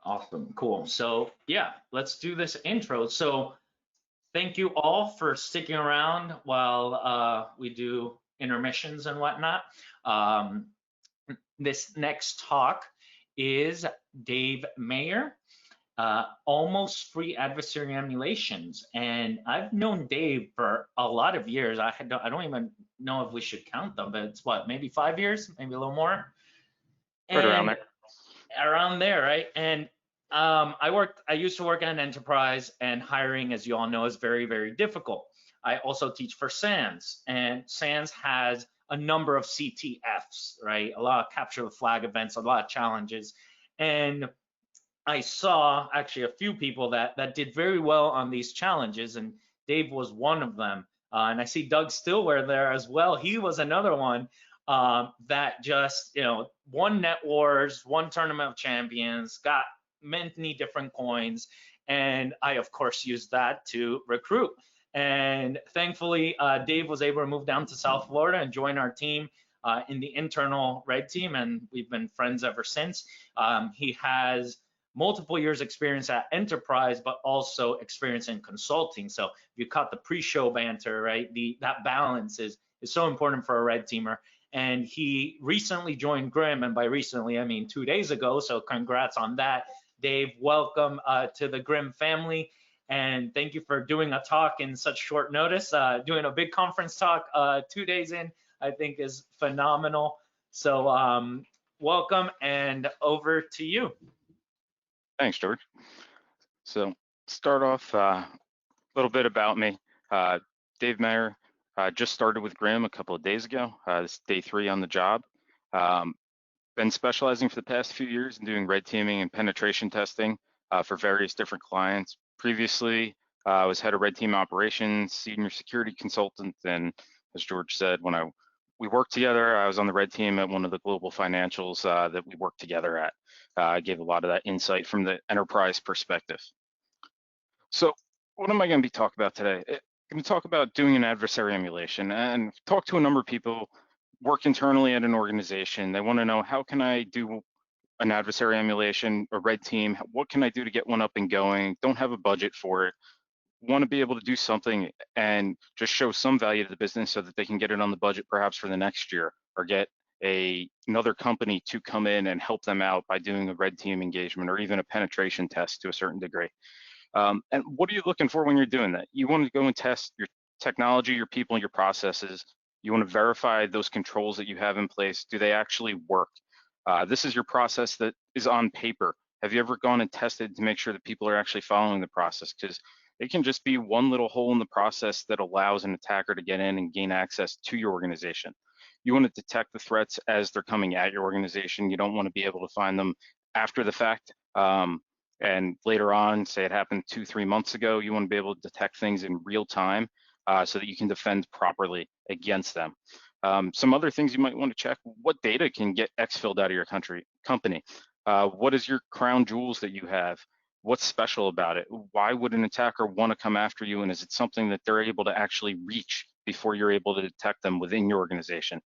Awesome, cool. So yeah, let's do this intro. So thank you all for sticking around while we do intermissions and whatnot. Um, this next talk is Dave Mayer, almost free adversary emulations. And I've known Dave for a lot of years. I don't even know if we should count them, but it's what, maybe 5 years, maybe a little more. Right around And there. around there, right? And I used to work at an enterprise, and hiring, as you all know, is very, very difficult. I also teach for SANS, and SANS has a number of CTFs, right? A lot of capture the flag events, a lot of challenges. And I saw actually a few people that did very well on these challenges, and Dave was one of them. And I see Doug Stillware there as well. He was another one that just, won Net Wars, won Tournament of Champions, got many different coins, and I of course used that to recruit. And thankfully, Dave was able to move down to South Florida and join our team in the internal red team, and we've been friends ever since. He has multiple years experience at enterprise, but also experience in consulting. So you caught the pre-show banter, right? That balance is so important for a red teamer. And he recently joined GRIMM, and by recently I mean 2 days ago. So congrats on that, Dave. Welcome to the GRIMM family, and thank you for doing a talk in such short notice. Doing a big conference talk 2 days in, I think, is phenomenal. So welcome, and over to you. Thanks, George. So start off a little bit about me. Dave Mayer, just started with GRIMM a couple of days ago. This is day 3 on the job. Been specializing for the past few years in doing red teaming and penetration testing for various different clients. Previously, I was head of red team operations, senior security consultant, and as George said, when we worked together, I was on the red team at one of the global financials that we worked together at. I gave a lot of that insight from the enterprise perspective. So what am I going to be talking about today? I'm going to talk about doing an adversary emulation, and talk to a number of people work internally at an organization. They want to know, how can I do an adversary emulation, a red team? What can I do to get one up and going? Don't have a budget for it. Want to be able to do something and just show some value to the business so that they can get it on the budget perhaps for the next year, or get another company to come in and help them out by doing a red team engagement, or even a penetration test to a certain degree. And what are you looking for when you're doing that? You want to go and test your technology, your people, your processes. You want to verify those controls that you have in place. Do they actually work? This is your process that is on paper. Have you ever gone and tested to make sure that people are actually following the process? Because it can just be one little hole in the process that allows an attacker to get in and gain access to your organization. You want to detect the threats as they're coming at your organization. You don't want to be able to find them after the fact. And later on, say it happened 2-3 months ago, you want to be able to detect things in real time so that you can defend properly against them. Some other things you might want to check: what data can get exfilled out of your company? What is your crown jewels that you have? What's special about it? Why would an attacker want to come after you? And is it something that they're able to actually reach before you're able to detect them within your organization?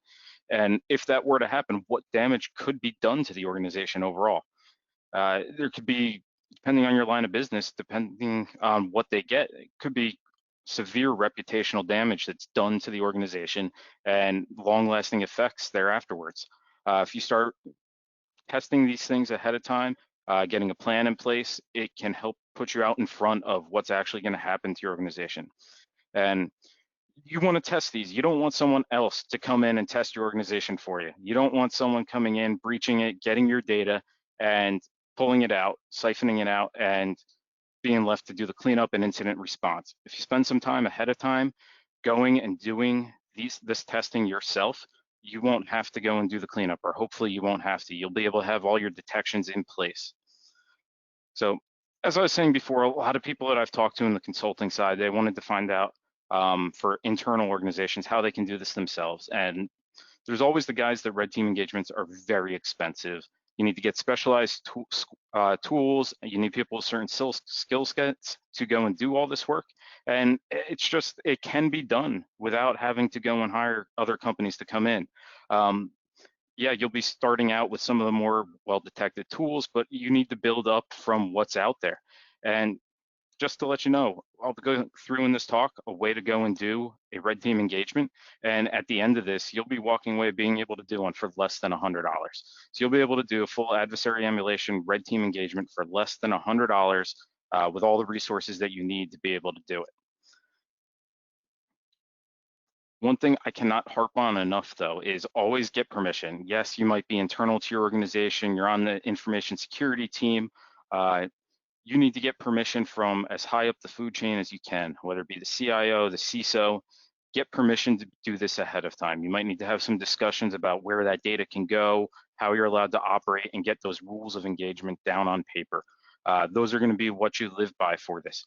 And if that were to happen, what damage could be done to the organization overall? There could be, depending on your line of business, depending on what they get, it could be severe reputational damage that's done to the organization and long-lasting effects there afterwards. If you start testing these things ahead of time, getting a plan in place, it can help put you out in front of what's actually going to happen to your organization. And you want to test these. You don't want someone else to come in and test your organization for you. You don't want someone coming in, breaching it, getting your data, and pulling it out, siphoning it out, and being left to do the cleanup and incident response. If you spend some time ahead of time going and doing this testing yourself, you won't have to go and do the cleanup, or hopefully you won't have to. You'll be able to have all your detections in place. So as I was saying before, a lot of people that I've talked to in the consulting side, they wanted to find out for internal organizations how they can do this themselves. And there's always the guys that red team engagements are very expensive. You need to get specialized tools. You need people with certain skill sets to go and do all this work. And it's just, it can be done without having to go and hire other companies to come in. yeah, you'll be starting out with some of the more well-detected tools, but you need to build up from what's out there. And just to let you know, I'll go through in this talk a way to go and do a red team engagement. And at the end of this, you'll be walking away being able to do one for less than $100. So you'll be able to do a full adversary emulation red team engagement for less than $100 with all the resources that you need to be able to do it. One thing I cannot harp on enough, though, is always get permission. Yes, you might be internal to your organization, you're on the information security team. You need to get permission from as high up the food chain as you can, whether it be the CIO, the CISO. Get permission to do this ahead of time. You might need to have some discussions about where that data can go, how you're allowed to operate, and get those rules of engagement down on paper. Those are going to be what you live by for this.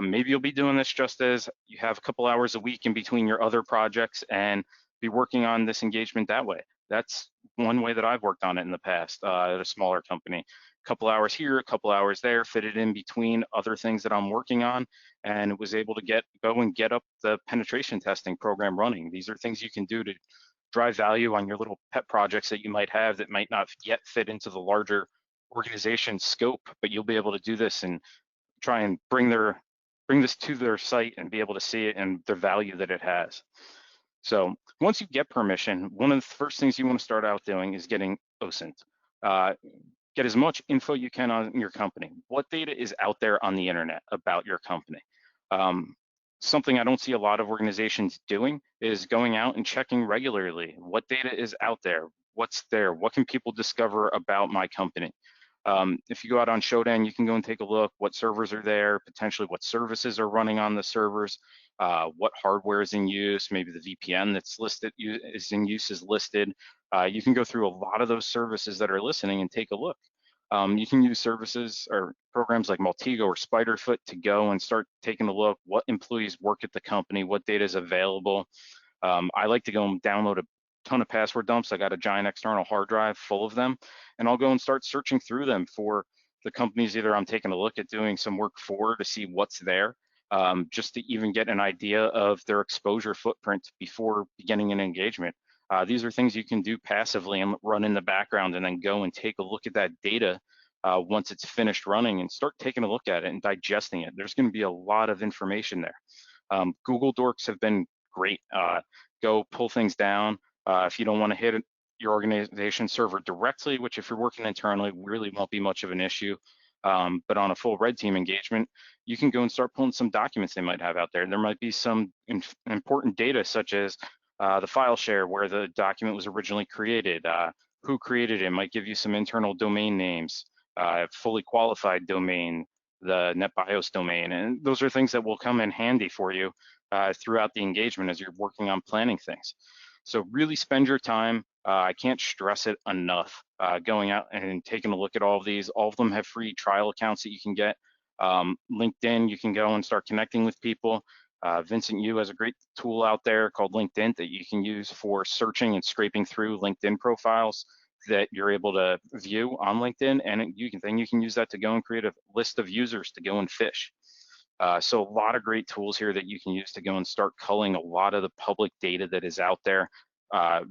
Maybe you'll be doing this just as you have a couple hours a week in between your other projects and be working on this engagement that way. That's one way that I've worked on it in the past at a smaller company. A couple hours here, a couple hours there, fit it in between other things that I'm working on, and was able to go and get up the penetration testing program running. These are things you can do to drive value on your little pet projects that you might have that might not yet fit into the larger organization scope, but you'll be able to do this and try and bring this to their site and be able to see it and the value that it has. So once you get permission, one of the first things you want to start out doing is getting OSINT. Get as much info you can on your company. What data is out there on the internet about your company? Something I don't see a lot of organizations doing is going out and checking regularly. What data is out there? What's there? What can people discover about my company? If you go out on Shodan, you can go and take a look what servers are there, potentially what services are running on the servers, what hardware is in use, maybe the VPN that's listed is in use is listed. You can go through a lot of those services that are listening and take a look. You can use services or programs like Maltego or Spiderfoot to go and start taking a look what employees work at the company, what data is available. I like to go and download a ton of password dumps. I got a giant external hard drive full of them, and I'll go and start searching through them for the companies either I'm taking a look at doing some work for to see what's there, just to even get an idea of their exposure footprint before beginning an engagement. These are things you can do passively and run in the background and then go and take a look at that data once it's finished running and start taking a look at it and digesting it. There's going to be a lot of information there. Google Docs have been great. Go pull things down. If you don't want to hit your organization server directly, which if you're working internally really won't be much of an issue, but on a full red team engagement, you can go and start pulling some documents they might have out there. There might be some important data such as the file share where the document was originally created, who created it, might give you some internal domain names, fully qualified domain, the NetBIOS domain, and those are things that will come in handy for you throughout the engagement as you're working on planning things. So really spend your time. I can't stress it enough, going out and taking a look at all of these. All of them have free trial accounts that you can get. LinkedIn, you can go and start connecting with people. Vincent Yu has a great tool out there called LinkedIn that you can use for searching and scraping through LinkedIn profiles that you're able to view on LinkedIn, and you can use that to go and create a list of users to go and fish. So a lot of great tools here that you can use to go and start culling a lot of the public data that is out there,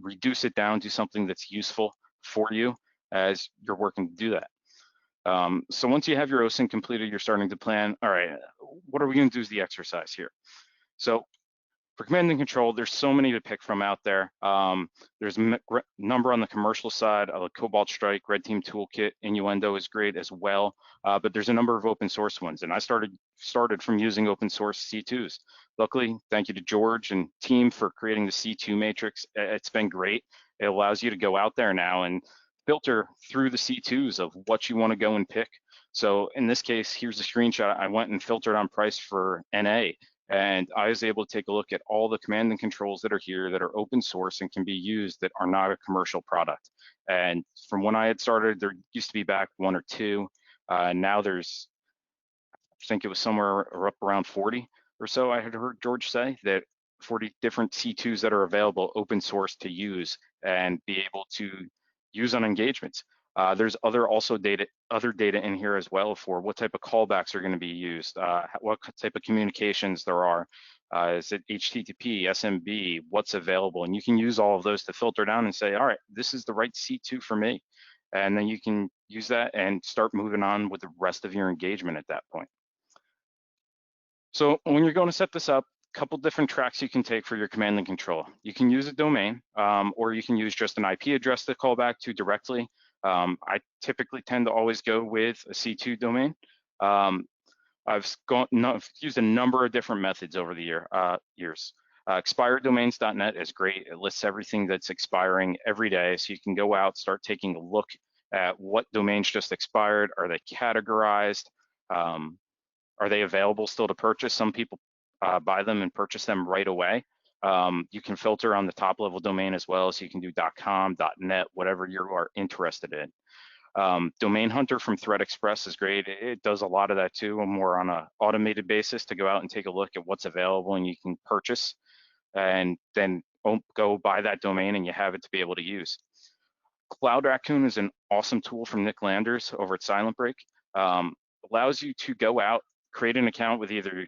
reduce it down to something that's useful for you as you're working to do that. So once you have your OSINT completed, you're starting to plan, all right, what are we going to do as the exercise here? So for command and control, there's so many to pick from out there. There's a number on the commercial side, Cobalt Strike, Red Team Toolkit, Innuendo is great as well, but there's a number of open source ones, and I started from using open source C2s. Luckily, thank you to George and team for creating the C2 matrix. It's been great. It allows you to go out there now and filter through the C2s of what you want to go and pick. So in this case, here's a screenshot. I went and filtered on price for NA. And I was able to take a look at all the command and controls that are here that are open source and can be used that are not a commercial product. And from when I had started, there used to be back one or two. Now there's, I think it was somewhere up around 40 or so. I had heard George say that 40 different C2s that are available open source to use and be able to use on engagements. There's other data in here as well for what type of callbacks are going to be used, what type of communications there are. Is it HTTP, SMB, what's available? And you can use all of those to filter down and say, all right, this is the right C2 for me. And then you can use that and start moving on with the rest of your engagement at that point. So when you're going to set this up, a couple different tracks you can take for your command and control. You can use a domain, or you can use just an IP address to call back to directly. I typically tend to always go with a C2 domain. I've used a number of different methods over the years. Expireddomains.net is great. It lists everything that's expiring every day, so you can go out, start taking a look at what domains just expired. Are they categorized? Are they available still to purchase? Some people buy them and purchase them right away. You can filter on the top level domain as well, so you can do .com, .net, whatever you are interested in. Domain Hunter from Threat Express is great. It does a lot of that too, more on an automated basis to go out and take a look at what's available and you can purchase, and then go buy that domain and you have it to be able to use. Cloud Raccoon is an awesome tool from Nick Landers over at Silent Break. Allows you to go out, create an account with either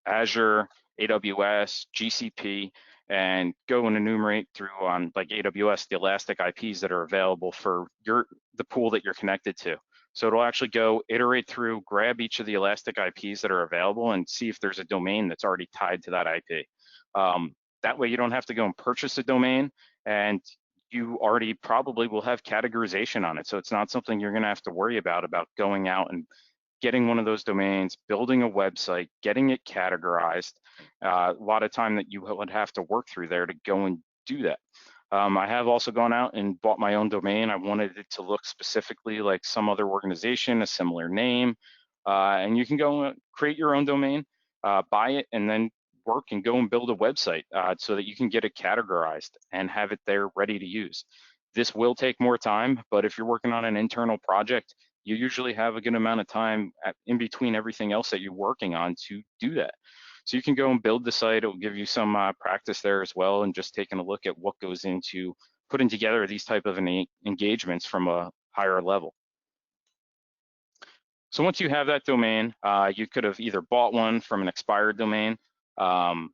Azure, AWS, GCP, and go and enumerate through on like AWS the elastic IPs that are available for the pool that you're connected to. So it'll actually go iterate through, grab each of the elastic IPs that are available and see if there's a domain that's already tied to that IP. That way you don't have to go and purchase a domain, and you already probably will have categorization on it. So it's not something you're gonna have to worry about going out and getting one of those domains, building a website, getting it categorized. A lot of time that you would have to work through there to go and do that. I have also gone out and bought my own domain. I wanted it to look specifically like some other organization, a similar name, and you can go and create your own domain, buy it, and then work and go and build a website so that you can get it categorized and have it there ready to use. This will take more time, but if you're working on an internal project, you usually have a good amount of time in between everything else that you're working on to do that. So you can go and build the site. It will give you some practice there as well, and just taking a look at what goes into putting together these type of engagements from a higher level. So once you have that domain, you could have either bought one from an expired domain, found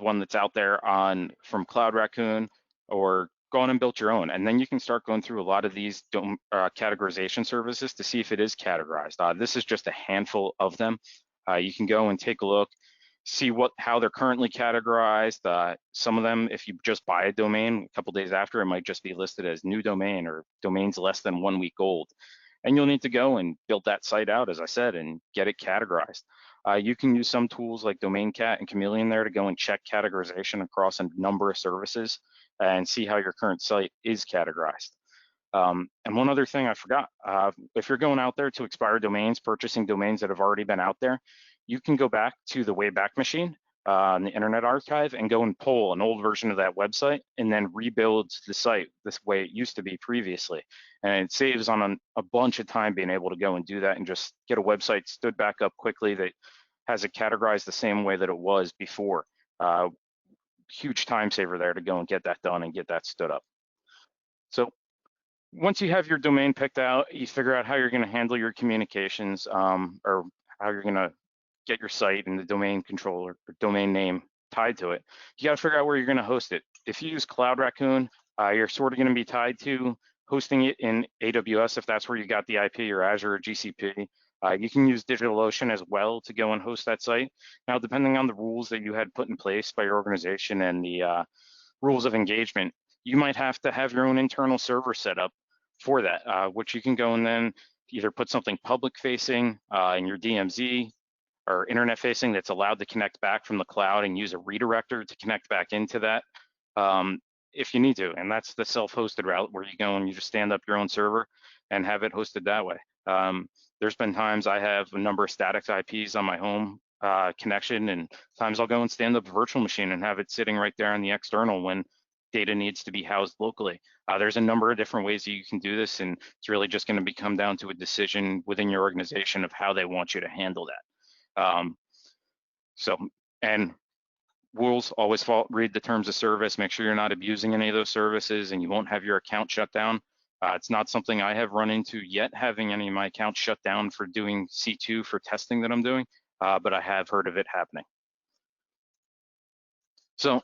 one that's out there from Cloud Raccoon, or gone and built your own. And then you can start going through a lot of these categorization services to see if it is categorized. This is just a handful of them. You can go and take a look, see how they're currently categorized. Some of them, if you just buy a domain, a couple days after, it might just be listed as new domain or domains less than 1 week old. And you'll need to go and build that site out, as I said, and get it categorized. You can use some tools like DomainCat and Chameleon there to go and check categorization across a number of services and see how your current site is categorized. And one other thing I forgot, if you're going out there to expire domains, purchasing domains that have already been out there, you can go back to the Wayback Machine in the Internet Archive and go and pull an old version of that website and then rebuild the site this way it used to be previously. And it saves on a bunch of time being able to go and do that and just get a website stood back up quickly that has it categorized the same way that it was before. Huge time saver there to go and get that done and get that stood up. So once you have your domain picked out, you figure out how you're going to handle your communications, or how you're going to get your site and the domain controller or domain name tied to it. You got to figure out where you're going to host it. If you use Cloud Raccoon, you're sort of going to be tied to hosting it in AWS if that's where you got the IP, or Azure or GCP. You can use DigitalOcean as well to go and host that site. Now, depending on the rules that you had put in place by your organization and the rules of engagement, you might have to have your own internal server set up for that, which you can go and then either put something public facing in your DMZ, or internet facing that's allowed to connect back from the cloud and use a redirector to connect back into that if you need to. And that's the self-hosted route, where you go and you just stand up your own server and have it hosted that way. There's been times I have a number of static IPs on my home connection, and times I'll go and stand up a virtual machine and have it sitting right there on the external when data needs to be housed locally. There's a number of different ways that you can do this, and it's really just going to come down to a decision within your organization of how they want you to handle that. And rules always read the terms of service, make sure you're not abusing any of those services, and you won't have your account shut down. It's not something I have run into yet, having any of my accounts shut down for doing C2 for testing that I'm doing, but I have heard of it happening. So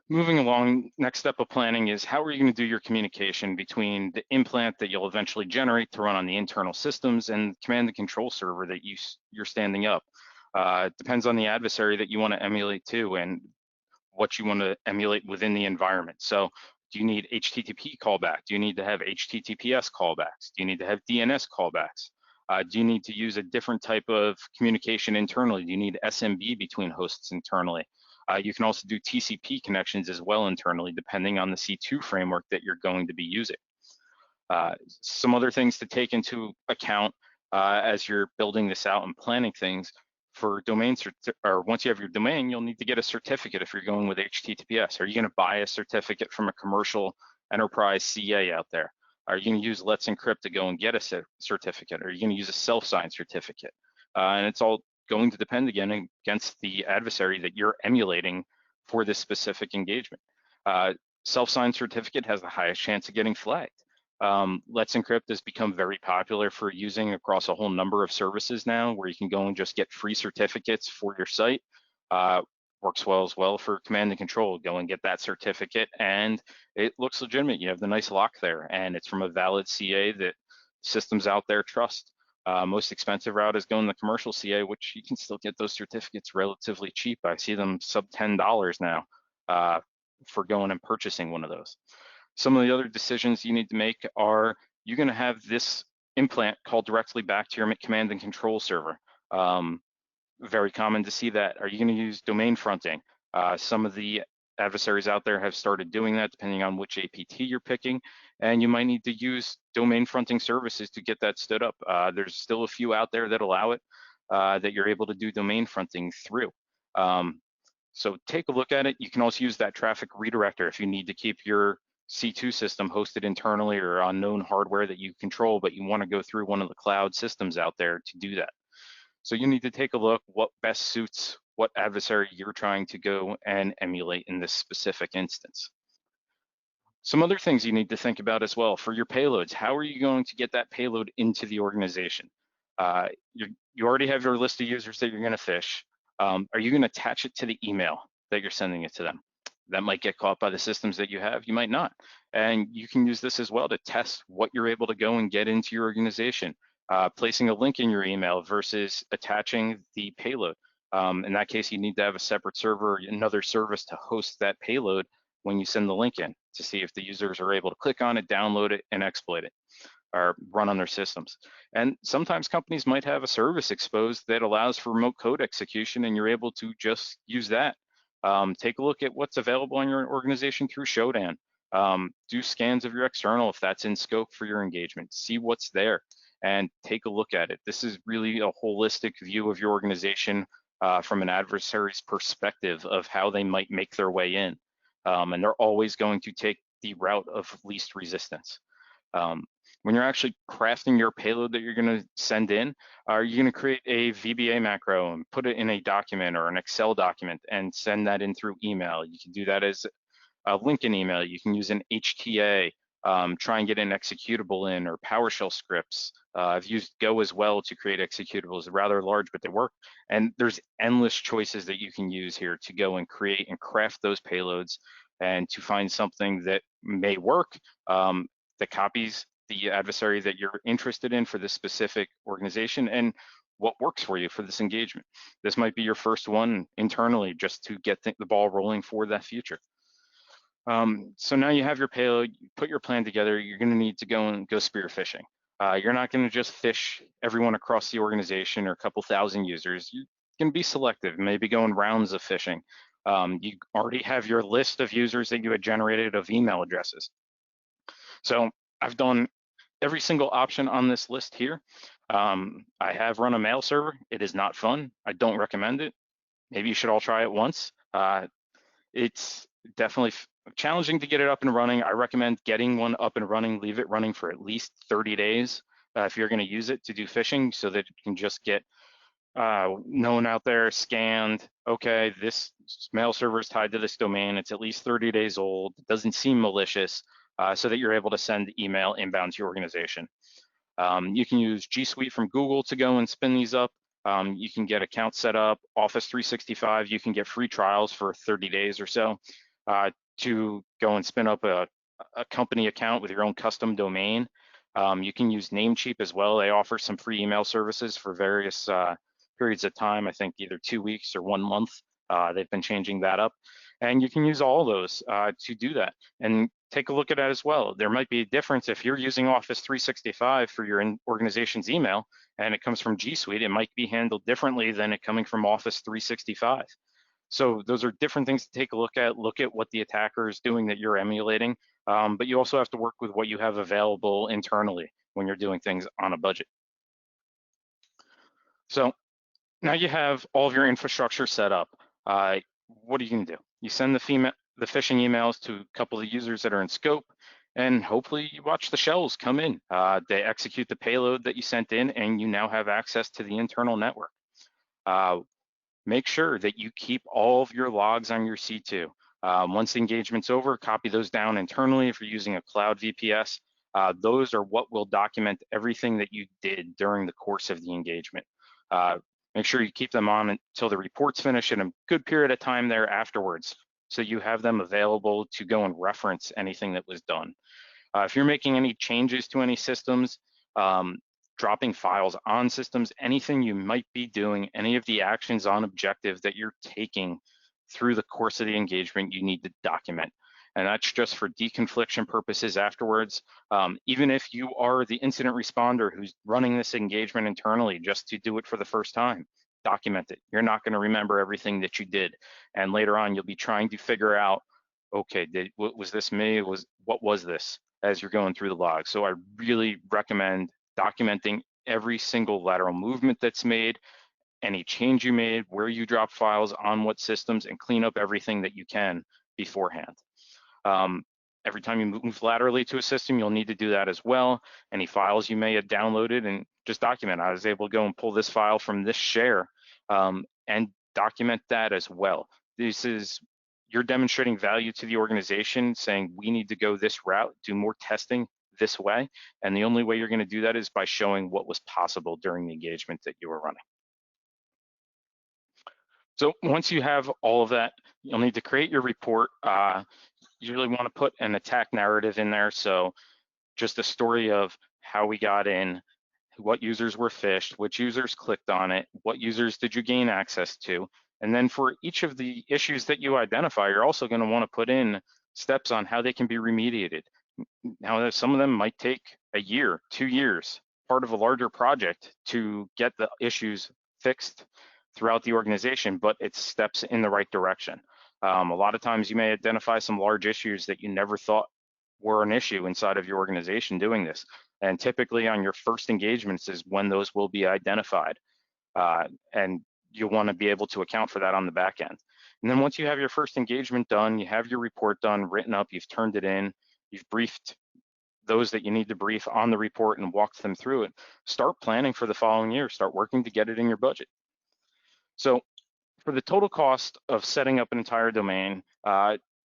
moving along, next step of planning is how are you going to do your communication between the implant that you'll eventually generate to run on the internal systems and command and control server that you're standing up. It depends on the adversary that you want to emulate to and what you want to emulate within the environment. So do you need HTTP callback? Do you need to have HTTPS callbacks? Do you need to have DNS callbacks? Do you need to use a different type of communication internally? Do you need SMB between hosts internally? You can also do TCP connections as well internally, depending on the C2 framework that you're going to be using. Some other things to take into account as you're building this out and planning things. For domains, or once you have your domain, you'll need to get a certificate if you're going with HTTPS. Are you going to buy a certificate from a commercial enterprise CA out there? Are you going to use Let's Encrypt to go and get a certificate? Are you going to use a self-signed certificate? And it's all going to depend again against the adversary that you're emulating for this specific engagement. Self-signed certificate has the highest chance of getting flagged. Let's Encrypt has become very popular for using across a whole number of services now, where you can go and just get free certificates for your site. Works well as well for command and control. Go and get that certificate and it looks legitimate. You have the nice lock there and it's from a valid CA that systems out there trust. Most expensive route is going the commercial CA, which you can still get those certificates relatively cheap. I see them sub $10 now for going and purchasing one of those. Some of the other decisions you need to make are, you're going to have this implant called directly back to your command and control server. Very common to see that. Are you going to use domain fronting? Some of the adversaries out there have started doing that depending on which APT you're picking, and you might need to use domain fronting services to get that stood up. There's still a few out there that allow it, that you're able to do domain fronting through. So take a look at it. You can also use that traffic redirector if you need to keep your C2 system hosted internally or on known hardware that you control, but you want to go through one of the cloud systems out there to do that. So you need to take a look what best suits what adversary you're trying to go and emulate in this specific instance. Some other things you need to think about as well for your payloads. How are you going to get that payload into the organization? You already have your list of users that you're going to phish. Are you going to attach it to the email that you're sending it to them? That might get caught by the systems that you have, you might not. And you can use this as well to test what you're able to go and get into your organization. Placing a link in your email versus attaching the payload. In that case, you need to have a separate server, another service to host that payload when you send the link in to see if the users are able to click on it, download it, and exploit it or run on their systems. And sometimes companies might have a service exposed that allows for remote code execution and you're able to just use that. Take a look at what's available in your organization through Shodan. Do scans of your external if that's in scope for your engagement. See what's there and take a look at it. This is really a holistic view of your organization from an adversary's perspective of how they might make their way in. And they're always going to take the route of least resistance. When you're actually crafting your payload that you're going to send in, are you going to create a VBA macro and put it in a document or an Excel document and send that in through email? You can do that as a link in email. You can use an HTA, try and get an executable in, or PowerShell scripts. I've used Go as well to create executables. They're rather large, but they work. And there's endless choices that you can use here to go and create and craft those payloads and to find something that may work, that copies the adversary that you're interested in for this specific organization and what works for you for this engagement. This might be your first one internally just to get the ball rolling for that future. So now you have your payload, you put your plan together, you're gonna need to go spearphishing. You're not gonna just phish everyone across the organization or a couple thousand users. You're gonna be selective, maybe go in rounds of phishing. You already have your list of users that you had generated of email addresses. So I've done every single option on this list here. I have run a mail server. It is not fun. I don't recommend it. Maybe you should all try it once. It's definitely challenging to get it up and running. I recommend getting one up and running, leave it running for at least 30 days if you're going to use it to do phishing so that you can just get known out there, scanned. Okay, this mail server is tied to this domain. It's at least 30 days old. It doesn't seem malicious. so that you're able to send email inbound to your organization. You can use G Suite from Google to go and spin these up. You can get accounts set up, Office 365. You can get free trials for 30 days or so to go and spin up a company account with your own custom domain. You can use Namecheap as well. They offer some free email services for various periods of time, I think either 2 weeks or 1 month. They've been changing that up. And you can use all those to do that. And take a look at that as well. There might be a difference if you're using Office 365 for your organization's email and it comes from G Suite, it might be handled differently than it coming from Office 365. So those are different things to take a look at what the attacker is doing that you're emulating, but you also have to work with what you have available internally when you're doing things on a budget. So now you have all of your infrastructure set up. What are you gonna do? You send the phishing emails to a couple of users that are in scope, and hopefully you watch the shells come in. They execute the payload that you sent in, and you now have access to the internal network. Make sure that you keep all of your logs on your C2. Once the engagement's over, copy those down internally if you're using a cloud VPS. Those are what will document everything that you did during the course of the engagement. Make sure you keep them on until the report's finished in a good period of time there afterwards, so you have them available to go and reference anything that was done. If you're making any changes to any systems, dropping files on systems, anything you might be doing, any of the actions on objective that you're taking through the course of the engagement, you need to document. And that's just for deconfliction purposes afterwards. Even if you are the incident responder who's running this engagement internally just to do it for the first time, document it. You're not gonna remember everything that you did. And later on, you'll be trying to figure out, okay, was this me? What was this as you're going through the log? So I really recommend documenting every single lateral movement that's made, any change you made, where you drop files on what systems, and clean up everything that you can beforehand. Every time you move laterally to a system, you'll need to do that as well. Any files you may have downloaded, and just document. I was able to go and pull this file from this share and document that as well. You're demonstrating value to the organization, saying we need to go this route, do more testing this way. And the only way you're going to do that is by showing what was possible during the engagement that you were running. So once you have all of that, you'll need to create your report. You really want to put an attack narrative in there. So just a story of how we got in, what users were phished, which users clicked on it, what users did you gain access to. And then for each of the issues that you identify, you're also going to want to put in steps on how they can be remediated. Now, some of them might take a year, 2 years, part of a larger project to get the issues fixed throughout the organization, but it's steps in the right direction. A lot of times you may identify some large issues that you never thought were an issue inside of your organization doing this. And typically on your first engagements is when those will be identified. And you'll want to be able to account for that on the back end. And then once you have your first engagement done, you have your report done, written up, you've turned it in, you've briefed those that you need to brief on the report and walked them through it, start planning for the following year, start working to get it in your budget. So for the total cost of setting up an entire domain,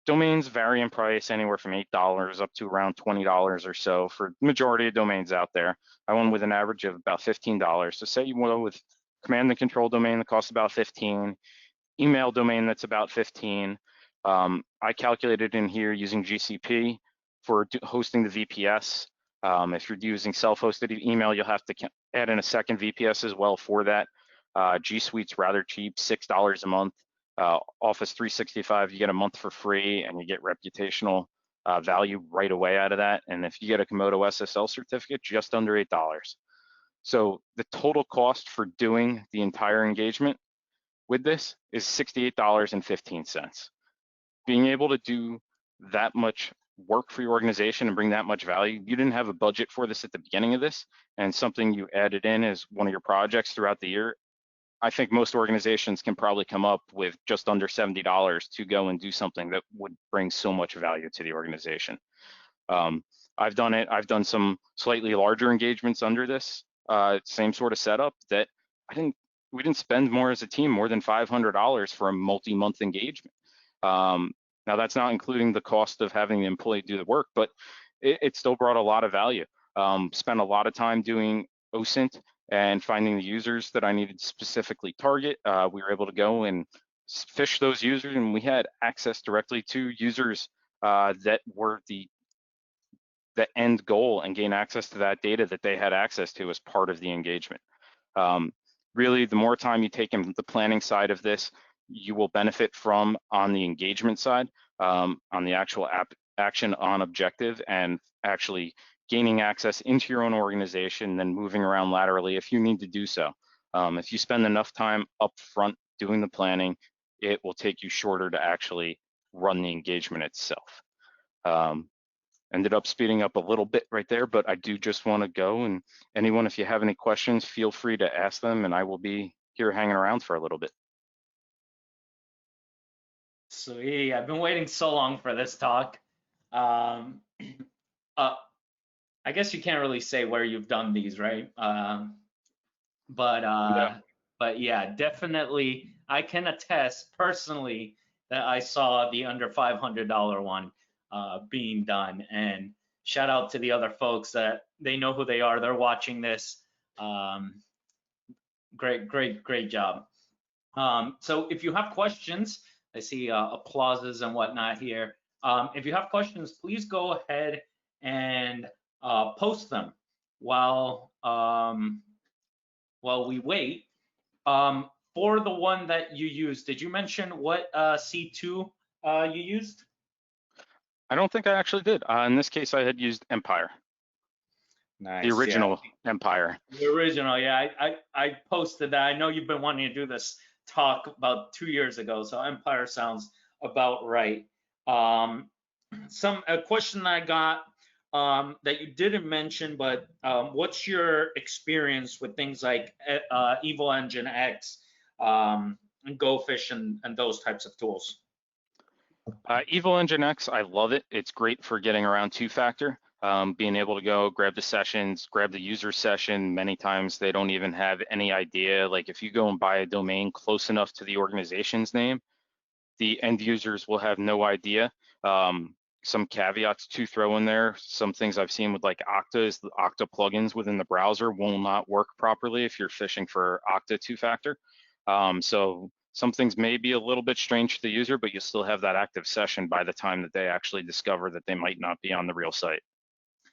domains vary in price anywhere from $8 up to around $20 or so for the majority of domains out there. I went with an average of about $15. So say you go with command and control domain that costs about $15, email domain that's about $15. I calculated in here using GCP for hosting the VPS. If you're using self-hosted email, you'll have to add in a second VPS as well for that. G Suite's rather cheap, $6 a month. Office 365, you get a month for free and you get reputational value right away out of that. And if you get a Komodo SSL certificate, just under $8. So the total cost for doing the entire engagement with this is $68.15. Being able to do that much work for your organization and bring that much value, you didn't have a budget for this at the beginning of this, and something you added in as one of your projects throughout the year, I think most organizations can probably come up with just under $70 to go and do something that would bring so much value to the organization. I've done it. I've done some slightly larger engagements under this same sort of setup that we didn't spend more as a team, more than $500 for a multi-month engagement. Now that's not including the cost of having the employee do the work, but it still brought a lot of value. Spent a lot of time doing OSINT and finding the users that I needed to specifically target. We were able to go and fish those users, and we had access directly to users that were the end goal, and gain access to that data that they had access to as part of the engagement. Really, the more time you take in the planning side of this, you will benefit from on the engagement side, on the actual action on objective, and actually gaining access into your own organization, then moving around laterally if you need to do so. If you spend enough time up front doing the planning, it will take you shorter to actually run the engagement itself. Ended up speeding up a little bit right there, but I do just want to go, and anyone, if you have any questions, feel free to ask them, and I will be here hanging around for a little bit. Sweet. I've been waiting so long for this talk. I guess you can't really say where you've done these, right? Yeah. But yeah, definitely I can attest personally that I saw the under $500 one being done, and shout out to the other folks that they know who they are. They're watching this. Great job. So if you have questions, I see applauses and whatnot here. If you have questions, please go ahead and post them while we wait. For the one that you used, did you mention what C2 you used? I don't think I actually did. In this case, I had used Empire. Nice. The original Empire. The original, yeah. I posted that. I know you've been wanting to do this talk about 2 years ago, so Empire sounds about right. A question I got that you didn't mention, but what's your experience with things like Evil Engine X, and GoFish, and those types of tools? Evil Engine X, I love it. It's great for getting around two-factor. Being able to go grab the sessions, grab the user session. Many times they don't even have any idea. Like if you go and buy a domain close enough to the organization's name, the end users will have no idea. Some caveats to throw in there. Some things I've seen with like Okta is the Okta plugins within the browser will not work properly if you're fishing for Okta two-factor. So some things may be a little bit strange to the user, but you still have that active session by the time that they actually discover that they might not be on the real site.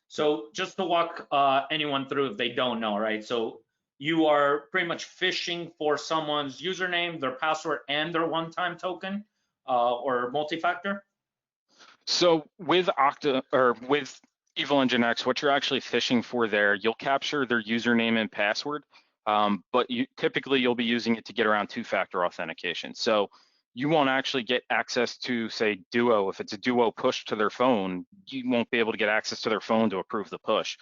So just to walk anyone through if they don't know, right? So you are pretty much fishing for someone's username, their password, and their one-time token or multi-factor? So with Okta or with Evil Engine X, what you're actually fishing for there, you'll capture their username and password, but typically you'll be using it to get around two-factor authentication. So you won't actually get access to, say, Duo. If it's a Duo push to their phone, you won't be able to get access to their phone to approve the push.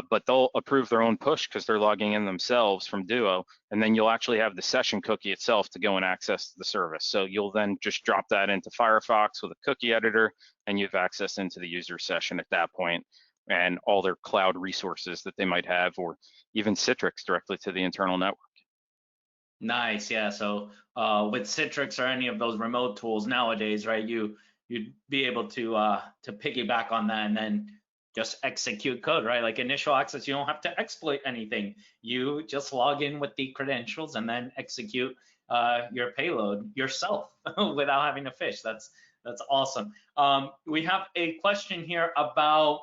But they'll approve their own push because they're logging in themselves from Duo, and then you'll actually have the session cookie itself to go and access the service. So you'll then just drop that into Firefox with a cookie editor, and you have access into the user session at that point, and all their cloud resources that they might have, or even Citrix directly to the internal network. Nice, yeah. So with Citrix or any of those remote tools nowadays, right? You'd be able to piggyback on that and then just execute code, right? Like initial access, you don't have to exploit anything. You just log in with the credentials and then execute your payload yourself without having to fish. That's awesome. We have a question here about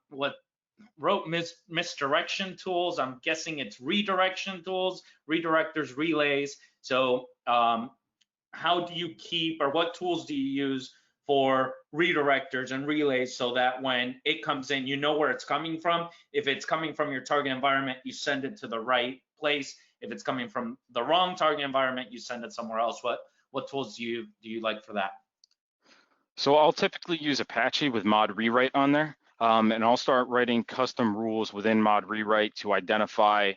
what wrote misdirection tools. I'm guessing it's redirection tools, redirectors, relays. So how do you keep, or what tools do you use for redirectors and relays so that when it comes in, you know where it's coming from? If it's coming from your target environment, you send it to the right place. If it's coming from the wrong target environment, you send it somewhere else. What tools do you like for that? So I'll typically use Apache with mod rewrite on there, and I'll start writing custom rules within mod rewrite to identify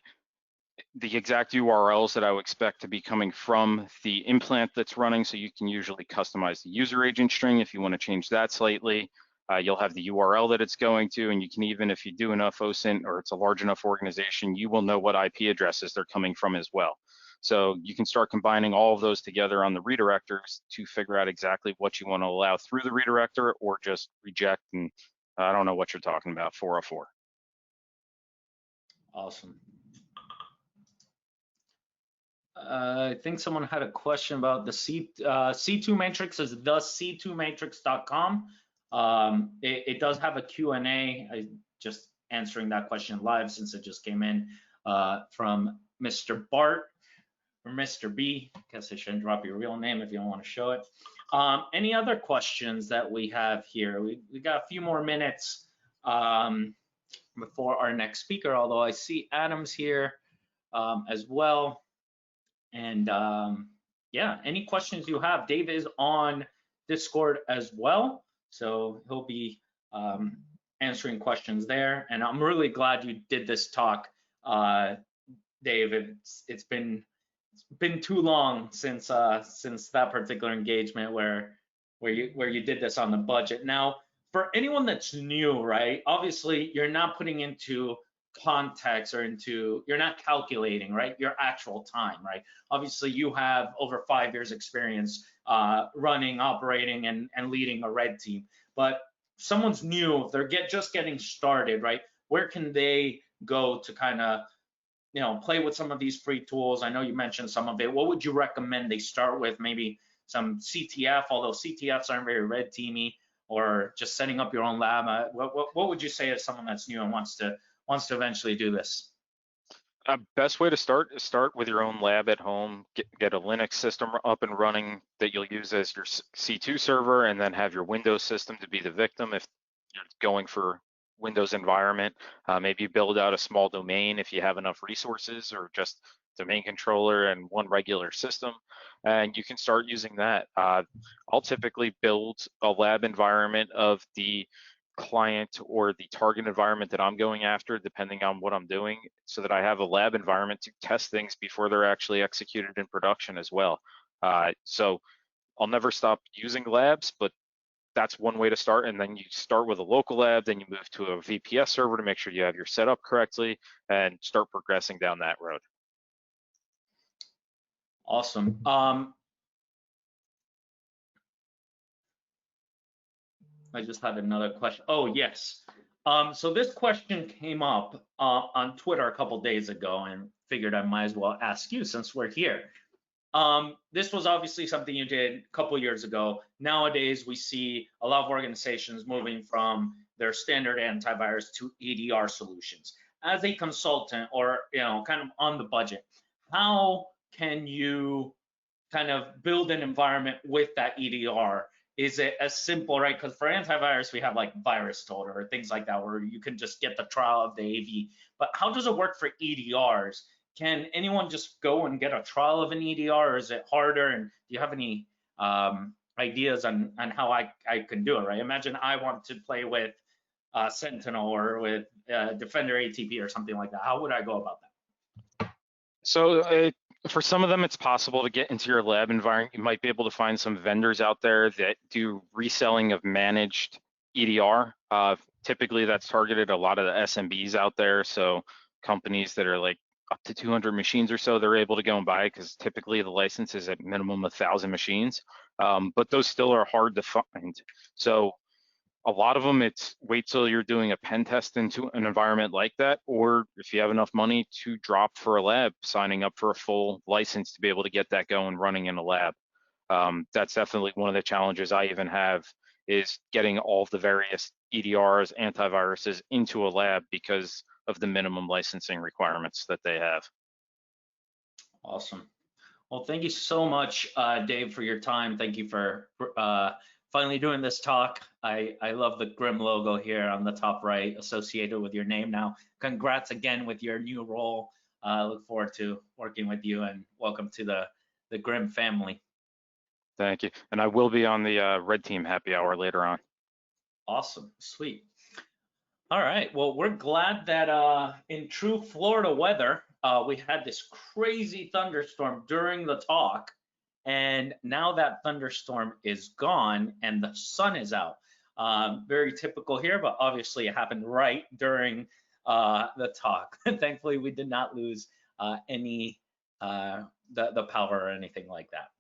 the exact URLs that I would expect to be coming from the implant that's running. So you can usually customize the user agent string if you want to change that slightly. You'll have the URL that it's going to, and you can even, if you do enough OSINT or it's a large enough organization, you will know what IP addresses they're coming from as well. So you can start combining all of those together on the redirectors to figure out exactly what you want to allow through the redirector or just reject and I don't know what you're talking about, 404. Awesome. I think someone had a question about the C2 matrix is the C2matrix.com. It does have a Q&A. I just answering that question live since it just came in from Mr. Bart or Mr. B. Guess I shouldn't drop your real name if you don't want to show it. Any other questions that we have here? We got a few more minutes before our next speaker, although I see Adam's here as well. And yeah, any questions you have, Dave is on Discord as well, so he'll be answering questions there. And I'm really glad you did this talk, Dave. It's been too long since that particular engagement where you did this on the budget. Now, for anyone that's new, right? Obviously, you're not putting into context or you're not calculating, right? Your actual time, right? Obviously, you have over 5 years experience running, operating, and leading a red team. But if someone's new, if they're just getting started, right? Where can they go to kind of play with some of these free tools? I know you mentioned some of it. What would you recommend they start with? Maybe some CTF, although CTFs aren't very red teamy, or just setting up your own lab. What would you say to someone that's new and wants to eventually do this? Best way to start is start with your own lab at home. Get a Linux system up and running that you'll use as your C2 server, and then have your Windows system to be the victim if you're going for Windows environment. Maybe build out a small domain if you have enough resources, or just domain controller and one regular system, and you can start using that. I'll typically build a lab environment of the client or the target environment that I'm going after, depending on what I'm doing, so that I have a lab environment to test things before they're actually executed in production as well. So I'll never stop using labs, but that's one way to start. And then you start with a local lab, then you move to a VPS server to make sure you have your setup correctly, and start progressing down that road. Awesome. I just had another question. Oh, yes. So this question came up on Twitter a couple days ago, and figured I might as well ask you since we're here. This was obviously something you did a couple years ago. Nowadays, we see a lot of organizations moving from their standard antivirus to EDR solutions. As a consultant, or kind of on the budget, how can you kind of build an environment with that EDR? Is it as simple, right? Because for antivirus, we have like VirusTotal or things like that, where you can just get the trial of the AV. But how does it work for EDRs? Can anyone just go and get a trial of an EDR, or is it harder? And do you have any ideas on how I can do it, right? Imagine I want to play with Sentinel or with Defender ATP or something like that. How would I go about that? So for some of them, it's possible to get into your lab environment. You might be able to find some vendors out there that do reselling of managed EDR. Typically, that's targeted a lot of the SMBs out there. So companies that are like up to 200 machines or so, they're able to go and buy it, because typically the license is at minimum 1,000 machines. But those still are hard to find. So a lot of them, it's wait till you're doing a pen test into an environment like that, or if you have enough money to drop for a lab, signing up for a full license to be able to get that going running in a lab. That's definitely one of the challenges I even have, is getting all of the various EDRs, antiviruses into a lab because of the minimum licensing requirements that they have. Awesome. Well, thank you so much, Dave, for your time. Thank you for finally doing this talk. I love the GRIMM logo here on the top right associated with your name now. Congrats again with your new role. Look forward to working with you, and welcome to the GRIMM family. Thank you. And I will be on the Red Team happy hour later on. Awesome, sweet. All right, well, we're glad that in true Florida weather, we had this crazy thunderstorm during the talk, and now that thunderstorm is gone and the sun is out. Very typical here, but obviously it happened right during the talk. Thankfully, we did not lose any the power or anything like that.